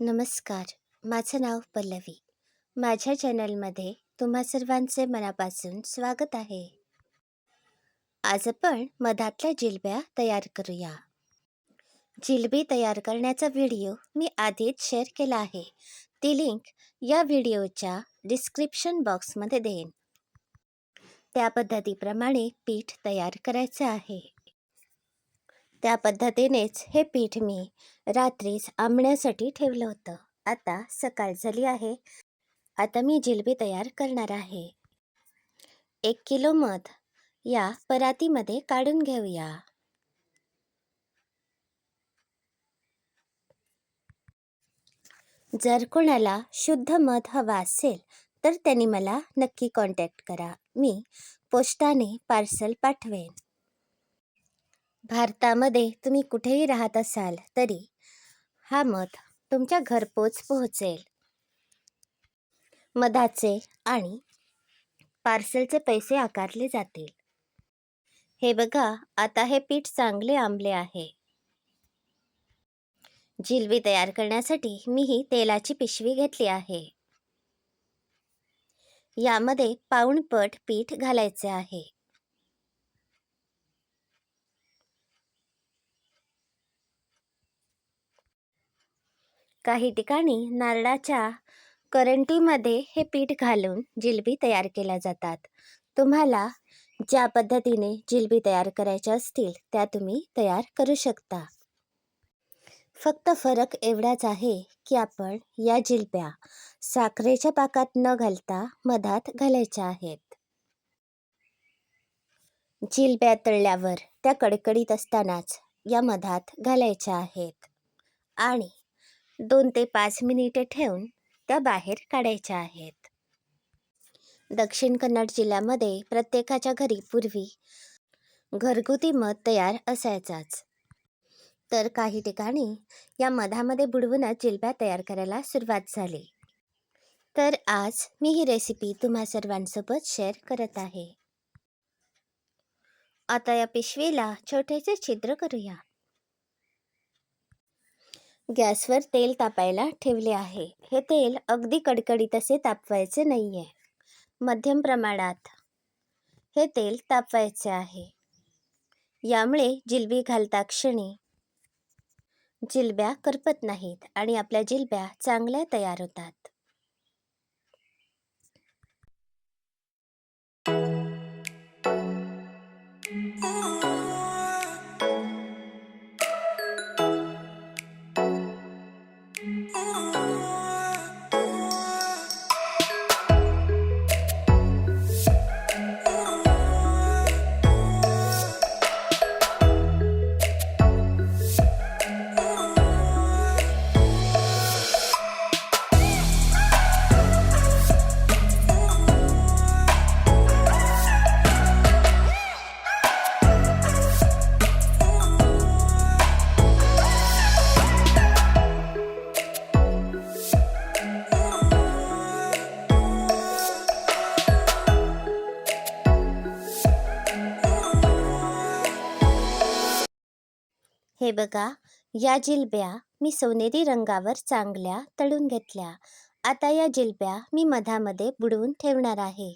नमस्कार. माझं नाव पल्लवी. माझ्या चॅनलमध्ये तुम्हा सर्वांचे मनापासून स्वागत आहे. आज आपण मधातल्या जिलब्या तयार करूया. जिलबी तयार करण्याचा व्हिडिओ मी आधीच शेअर केला आहे. ती लिंक या व्हिडिओच्या डिस्क्रिप्शन बॉक्समध्ये देईन. त्या पद्धतीप्रमाणे पीठ तयार करायचं आहे. त्या पद्धतीनेच हे पीठ मी रात्रीच आंबण्यासाठी ठेवलं होतं. आता सकाळ झाली आहे. आता मी जिलबी तयार करणार आहे. 1 किलो मध या परातीमध्ये काढून घेऊया. जर कोणाला शुद्ध मध हवा असेल तर त्यांनी मला नक्की कॉन्टॅक्ट करा. मी पोस्टाने पार्सल पाठवेन. भारतामध्ये तुम्ही कुठेही राहत असाल तरी हा मध तुमच्या घरपोच पोहोचेल. मधाचे आणि पार्सलचे पैसे आकारले जातील. हे बघा, आता हे पीठ चांगले आंबले आहे. जिलबी तयार करण्यासाठी मी ही तेलाची पिशवी घेतली आहे. यामध्ये पाऊण पट पीठ घालायचे आहे. काही ठिकाणी नारळाच्या करंटीमध्ये हे पीठ घालून जिलबी तयार केल्या जातात. तुम्हाला ज्या पद्धतीने जिलबी तयार करायच्या असतील त्या तुम्ही तयार करू शकता. फक्त फरक एवढाच आहे की आपण या जिलब्या साखरेच्या पाकात न घालता मधात घालायच्या आहेत. जिलब्या तळल्यावर त्या कडकडीत असतानाच या मधात घालायच्या आहेत आणि 2 ते 5 मिनिटे ठेवून त्या बाहेर काढायच्या आहेत. दक्षिण कन्नड जिल्ह्यामध्ये प्रत्येकाच्या घरी पूर्वी घरगुती मध तयार असायचाच. तर काही ठिकाणी या मधामध्ये बुडवूनच जिलब्या तयार करायला सुरुवात झाली. तर आज मी ही रेसिपी तुम्हा सर्वांसोबत शेअर करत आहे. आता या पिशवीला छोटेसे छिद्र करूया. गॅसवर तेल तापायला ठेवले आहे. हे तेल अगदी कडकडीत असे तापवायचे नाहीये. मध्यम प्रमाणात हे तेल तापवायचे आहे. यामुळे जिलबी घालता क्षणी जिलब्या करपत नाहीत आणि आपल्या जिलब्या चांगल्या तयार होतात. हे बघा, या जिलब्या मी सोनेरी रंगावर चांगल्या तळून घेतल्या. आता या जिलब्या मी मधामध्ये बुडवून ठेवणार आहे.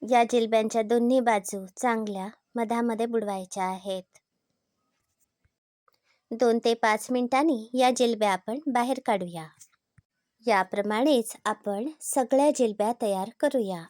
या जिलब्यांच्या दोन्ही बाजू चांगल्या मधामध्ये बुडवायच्या आहेत. 2 ते 5 मिनिटांनी या जिलब्या आपण बाहेर काढूया. याप्रमाणेच आपण सगळ्या जिलब्या तयार करूया.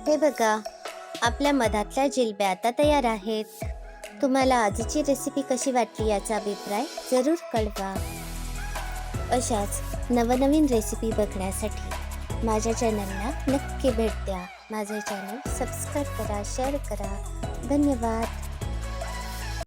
हे बघा, आपल्या मधातल्या जिलब्या आता तयार आहेत. तुम्हाला आजची रेसिपी कशी वाटली याचा अभिप्राय जरूर कळवा. अशाच नवनवीन रेसिपी बघण्यासाठी माझ्या चॅनलला नक्की भेट द्या. माझे चॅनल सबस्क्राईब करा, शेअर करा. धन्यवाद.